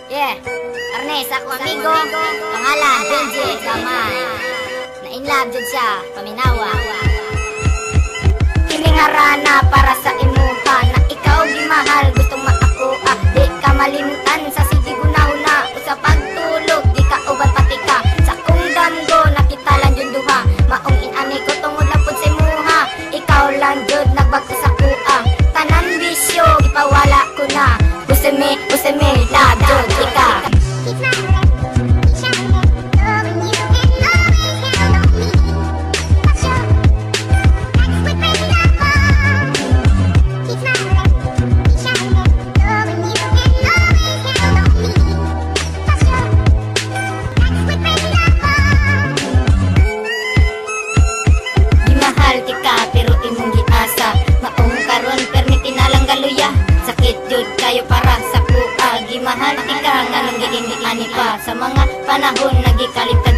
Yeah, Arnes, ako amigo, pangalan, Benji, Damay. Na-inlove dyan siya, paminawa. Kiningarana para sa imuha, na ikaw gimahal, gustong maakuha. Di ka malimutan sa sige guna-una, o sa pagtulog, di ka uban pati ka. Sa kong damgo, nakita lang yun duha, maong inani ko tungod na pud sa imuha. Ikaw lang jud nagbagto sa kuha, tanan bisyo, ipawala ko na. Useme, love jud ika. Gimahal tika pero imong giasa, maong karon permi tinalang galuya. Sakit jud kayo para sa kuha. Gimahal tika nganong giingani pa, sa mga panahon nagikalimtad